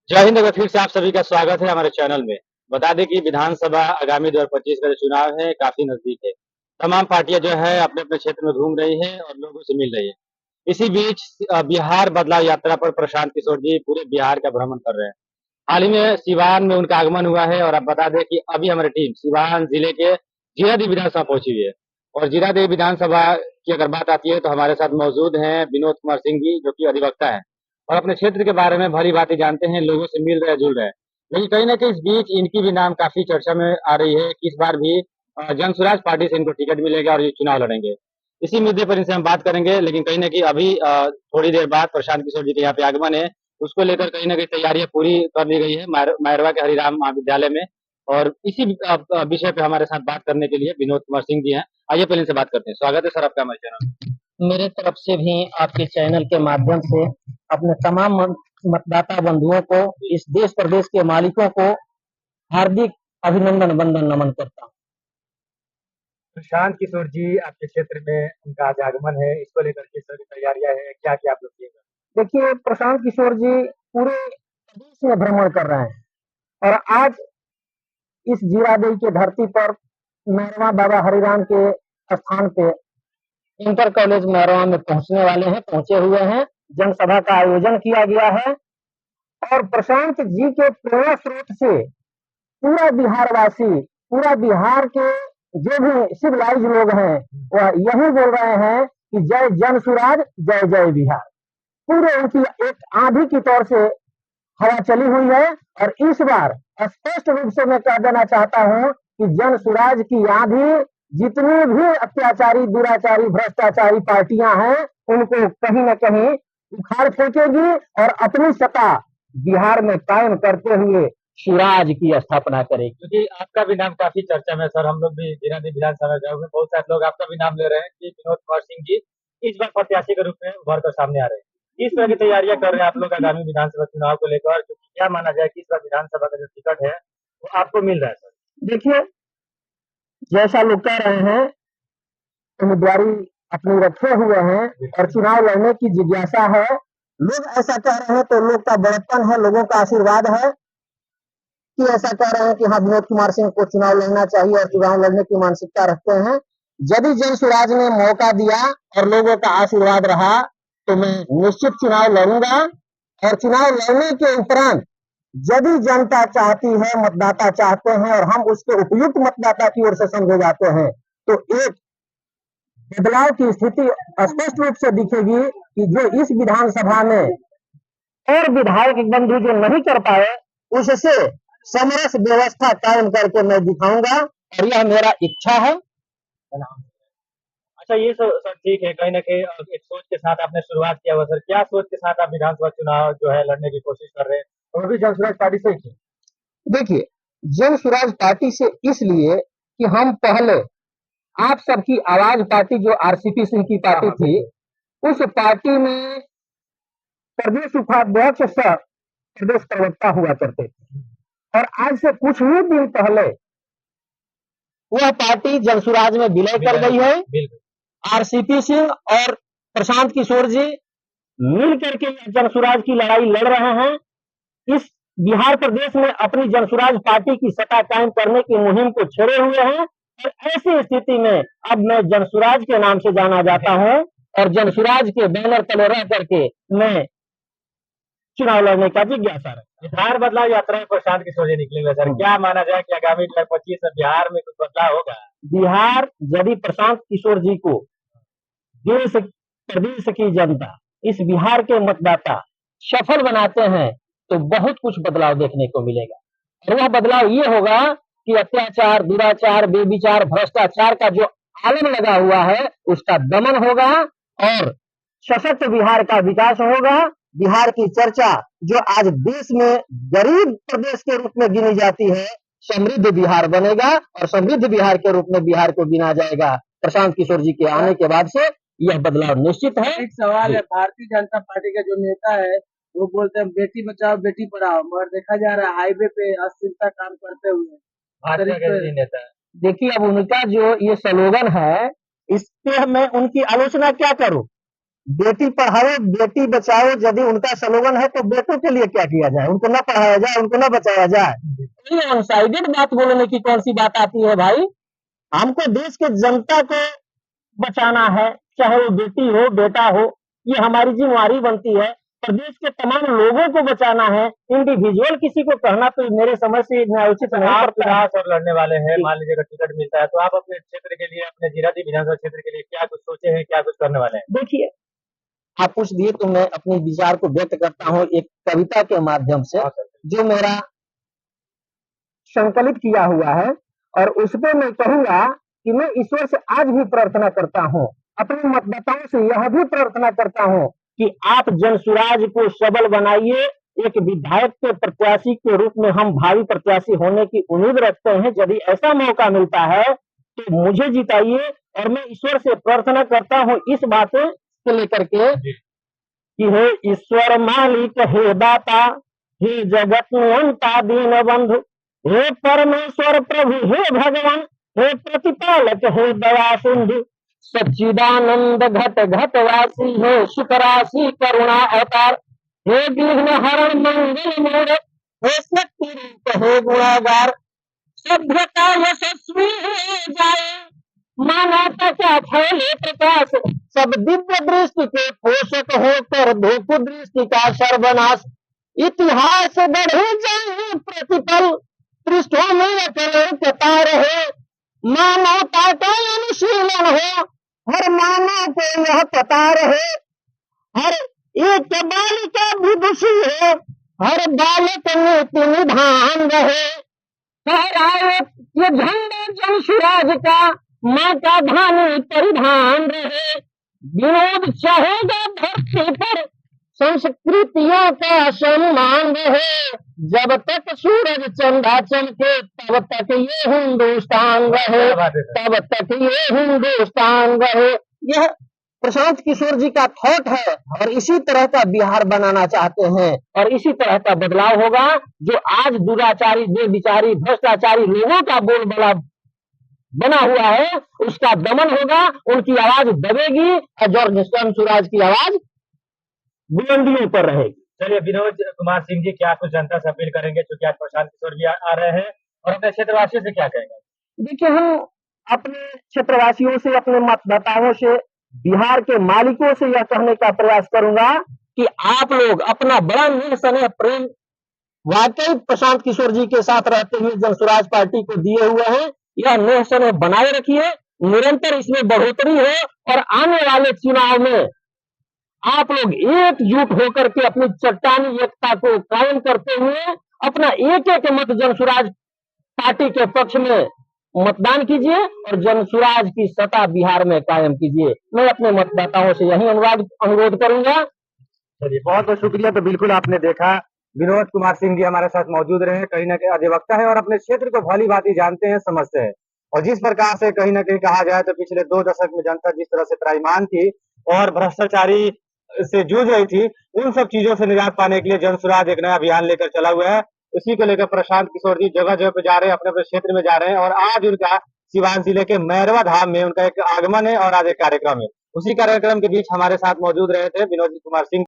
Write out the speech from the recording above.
जय हिंद। फिर से आप सभी का स्वागत है हमारे चैनल में। बता दें कि विधानसभा आगामी 2025 का जो चुनाव है काफी नजदीक है। तमाम पार्टियां जो है अपने अपने क्षेत्र में घूम रही है और लोगों से मिल रही है। इसी बीच बिहार बदलाव यात्रा पर प्रशांत किशोर जी पूरे बिहार का भ्रमण कर रहे हैं। हाल ही में सिवान में उनका आगमन हुआ है और आप बता दें कि अभी हमारी टीम सिवान जिले के जीरादेवी विधानसभा पहुंची हुई है। और जीरादेवी विधानसभा की अगर बात आती है तो हमारे साथ मौजूद हैं विनोद कुमार सिंह जी, जो कि अधिवक्ता है और अपने क्षेत्र के बारे में भली भांति जानते हैं, लोगों से मिल रहे हैं, जुड़ रहे हैं। लेकिन कहीं ना कहीं इस बीच इनकी भी नाम काफी चर्चा में आ रही है कि इस बार भी जन स्वराज पार्टी से इनको टिकट मिलेगा और ये चुनाव लड़ेंगे। इसी मुद्दे पर इनसे हम बात करेंगे, लेकिन कहीं ना कहीं अभी थोड़ी देर बाद प्रशांत किशोर जी के यहाँ पे आगमन है। उसको लेकर कहीं ना कहीं तैयारियां पूरी कर ली गई है मैरवा के हरिराम महाविद्यालय में। और इसी विषय पे हमारे साथ बात करने के लिए विनोद कुमार सिंह जी हैं। आइए पहले इनसे बात करते हैं। स्वागत है सर आपका हमारे चैनल। मेरे तरफ से भी आपके चैनल के माध्यम से अपने तमाम मतदाता बंधुओं को, इस देश प्रदेश के मालिकों को हार्दिक अभिनंदन वंदन नमन करता हूँ। प्रशांत किशोर जी आपके क्षेत्र में उनका आज आगमन है, इसको लेकर किस तरह की तैयारियां हैं, क्या क्या आप लोग किएगा? देखिए, प्रशांत किशोर जी पूरे प्रदेश में भ्रमण कर रहे हैं और आज इस जीरादेवी की धरती पर मैरवा बाबा हरिराम के स्थान पे इंटर कॉलेज मैरवा में पहुंचने वाले हैं, पहुंचे हुए हैं। जनसभा का आयोजन किया गया है और प्रशांत जी के प्रेरणा स्रोत से पूरा बिहारवासी, पूरा बिहार के जो भी सिविलाइज लोग हैं वह यही बोल रहे हैं कि जय जन सुराज, जय जय बिहार। पूरे उनकी एक आंधी की तौर से हवा चली हुई है और इस बार स्पष्ट रूप से मैं कह देना चाहता हूं कि जन सुराज की आंधी जितनी भी अत्याचारी, दुराचारी, भ्रष्टाचारी पार्टियां हैं उनको कहीं न कहीं उखाड़ फेंकेगी और अपनी सत्ता बिहार में कायम करते हुए स्वराज की स्थापना करेगी। क्योंकि आपका भी नाम काफी चर्चा में सर, हम लोग भी जीरादेवी विधानसभा गए हुए, बहुत सारे लोग आपका भी नाम ले रहे हैं कि विनोद कुमार सिंह जी इस बार प्रत्याशी के रूप में उभर कर सामने आ रहे हैं। इस तरह की तैयारियां कर रहे हैं आप लोग आगामी विधानसभा चुनाव को लेकर, क्योंकि क्या माना जाए कि इस बार विधानसभा का जो टिकट है वो आपको मिल रहा है सर? देखिए, जैसा लोग कह रहे हैं, उम्मीदवारी अपनी रखे हुए हैं और चुनाव लड़ने की जिज्ञासा है। लोग ऐसा कह रहे हैं तो लोग का बड़प्पन है, लोगों का आशीर्वाद है कि ऐसा कह रहे हैं कि हाँ, विनोद कुमार सिंह को चुनाव लड़ना चाहिए और चुनाव लड़ने की मानसिकता रखते हैं। यदि जन सुराज ने मौका दिया और लोगों का आशीर्वाद रहा तो मैं निश्चित चुनाव लड़ूंगा और चुनाव लड़ने के उपरांत यदि जनता चाहती है, मतदाता चाहते हैं और हम उसके उपयुक्त मतदाता की ओर से समझे जाते हैं तो एक बदलाव की स्थिति स्पष्ट रूप से दिखेगी कि जो इस विधानसभा में और विधायक बंधु जो नहीं कर पाए उससे समरस व्यवस्था कायम करके मैं दिखाऊंगा और यह मेरा इच्छा है। अच्छा, ये सर ठीक है। कहीं ना कहीं एक सोच के साथ आपने शुरुआत किया हुआ सर, क्या सोच के साथ आप विधानसभा चुनाव जो है लड़ने की कोशिश कर रहे हैं, और वो भी जन स्वराज पार्टी से ही? देखिए, जन स्वराज पार्टी से इसलिए कि हम पहले आप सबकी आवाज पार्टी जो आरसीपी सिंह की पार्टी थी, उस पार्टी में प्रदेश उपाध्यक्ष सर प्रदेश प्रवक्ता हुआ करते थे और आज से कुछ ही दिन पहले वह पार्टी जनसुराज में विलय कर गई है। आरसीपी सिंह और प्रशांत किशोर जी मिल करके जनसुराज की लड़ाई लड़ रहे हैं। इस बिहार प्रदेश में अपनी जनसुराज पार्टी की सत्ता कायम करने की मुहिम को छेड़े हुए हैं और ऐसी स्थिति में अब मैं जनसुराज के नाम से जाना जाता हूं और जनसुराज के बैनर तले रह करके मैं चुनाव लड़ने का जिज्ञासा रखता। बिहार बदलाव यात्रा में प्रशांत किशोर जी निकले हुए सर, क्या माना जाए कि आगामी 2025 में बिहार में कुछ बदलाव होगा? बिहार यदि प्रशांत किशोर जी को देश प्रदेश की जनता, इस बिहार के मतदाता सफल बनाते हैं तो बहुत कुछ बदलाव देखने को मिलेगा और वह बदलाव ये होगा कि अत्याचार, दुराचार, बेविचार, भ्रष्टाचार का जो आलम लगा हुआ है उसका दमन होगा और सशक्त बिहार का विकास होगा। बिहार की चर्चा जो आज देश में गरीब प्रदेश के रूप में गिनी जाती है, समृद्ध बिहार बनेगा और समृद्ध बिहार के रूप में बिहार को गिना जाएगा। प्रशांत किशोर जी के आने के बाद से यह बदलाव निश्चित है। एक सवाल है, भारतीय जनता पार्टी का जो नेता है वो बोलते हैं बेटी बचाओ बेटी पढ़ाओ, मगर देखा जा रहा है हाईवे पे अश्लीलता काम करते हुए नेता है। देखिए, अब उनका जो ये स्लोगन है इस पे मैं उनकी आलोचना क्या करूं। बेटी पढ़ाओ बेटी बचाओ यदि उनका स्लोगन है तो बेटों के लिए क्या किया जाए, उनको ना पढ़ाया जाए, उनको ना बचाया जाए। ये अनसाइडेड बात बोलने की कौन सी बात आती है भाई। हमको देश के जनता को बचाना है, चाहे वो बेटी हो बेटा हो, ये हमारी जिम्मेवारी बनती है। प्रदेश के तमाम लोगों को बचाना है, इंडिविजुअल किसी को कहना तो मेरे समझ से उचित नहीं आप पड़ता है। चुनाव और लड़ने वाले हैं, मान लीजिए अगर टिकट मिलता है तो आप अपने क्षेत्र के लिए, अपने जीरादेई विधानसभा क्षेत्र के लिए क्या कुछ सोचे हैं, क्या कुछ करने वाले हैं? देखिए, आप पूछ दिए तो मैं अपने विचार को व्यक्त करता हूँ एक कविता के माध्यम से, हाँ सर। जो मेरा संकलित किया हुआ है। और उसपे मैं कहूंगा कि मैं ईश्वर से आज भी प्रार्थना करता हूँ, अपने मतदाताओं से यह भी प्रार्थना करता हूँ कि आप जनसुराज को सबल बनाइए। एक विधायक के प्रत्याशी के रूप में हम भावी प्रत्याशी होने की उम्मीद रखते हैं। यदि ऐसा मौका मिलता है तो मुझे जिताइए। और मैं ईश्वर से प्रार्थना करता हूँ इस बातें को लेकर के कि हे ईश्वर मालिक, हे दाता, हे जगत नियंता दीन बंधु, हे परमेश्वर प्रभु, हे भगवान, हे प्रतिपालक, हे दया सिंधु, सच्चिदानंद घट घट वासी, हे सुख राशि करुणा अवतार, हे विघ्न हरण मंगल मूरत, हे शक्ति रूप, हे गुणागार, सभ्यता यशस्वी हो जाए, मानवता का फैले प्रकाश, सब दिव्य दृष्टि के पोषक होकर धूप दृष्टि का सर्वनाश, इतिहास बढ़े जाए प्रतिपल, पृष्ठों में अकलौकता रहे, मानवता का अनुशीलन हो, हर मानव को यह पता रहे, हर एक बालिका विदुषी हो, हर बालक नीति निधान रहे, फहराए ये झंडा जनसुराज का, माँ का धानी परिधान रहे, विनोद चाहेगा धरती पर, संस्कृतियों का सम्मान रहे, जब तक सूरज चंदा चमके तब तक ये हिंदुस्तान रहे, तब तक ये हिंदुस्तान रहे। यह प्रशांत किशोर जी का थॉट है और इसी तरह का बिहार बनाना चाहते हैं और इसी तरह का बदलाव होगा। जो आज दुराचारी, बेविचारी, भ्रष्टाचारी लोगों का बोलबाला बना हुआ है उसका दमन होगा, उनकी आवाज दबेगी और जॉर्ज स्वराज की आवाज बुलंदियों पर रहेगी। चलिए, विनोद कुमार सिंह जी क्या कुछ जनता से अपील करेंगे, क्योंकि आज प्रशांत किशोर भी आ रहे हैं, और अपने क्षेत्रवासियों से क्या कहेंगे? देखिए, हम अपने क्षेत्रवासियों से, अपने मतदाताओं से, बिहार के मालिकों से यह कहने का प्रयास करूंगा कि आप लोग अपना बड़ा निस्संदेह प्रेम वाकई प्रशांत किशोर जी के साथ रहते हुए जनसुराज पार्टी को दिए हुए हैं। यह निस्संदेह बनाए रखिए, निरंतर इसमें बढ़ोतरी हो और आने वाले चुनाव में आप लोग एकजुट होकर के अपनी चट्टानी एकता को कायम करते हुए अपना एक एक मत जनसुराज पार्टी के पक्ष में मतदान कीजिए और जनसुराज की सत्ता बिहार में कायम कीजिए। मैं अपने मतदाताओं से यही अनुरोध करूंगा। चलिए, बहुत बहुत शुक्रिया। तो बिल्कुल आपने देखा, विनोद कुमार सिंह जी हमारे साथ मौजूद रहे, कहीं ना कहीं अधिवक्ता है और अपने क्षेत्र को भली भांति जानते हैं, समझते हैं। और जिस प्रकार से कहीं ना कहीं कहा जाए तो पिछले 2 दशक में जनता जिस तरह से त्राहिमाम थी और भ्रष्टाचारी से जूझ रही थी, उन सब चीजों से निजात पाने के लिए जनसुराज एक नया अभियान लेकर चला हुआ है। उसी को लेकर प्रशांत किशोर जी जगह जगह पे जा रहे हैं, अपने अपने क्षेत्र में जा रहे हैं, और आज उनका सिवान जिले के मैरवा धाम में उनका एक आगमन है और आज एक कार्यक्रम है। उसी कार्यक्रम के बीच हमारे साथ मौजूद रहे थे विनोद कुमार सिंह।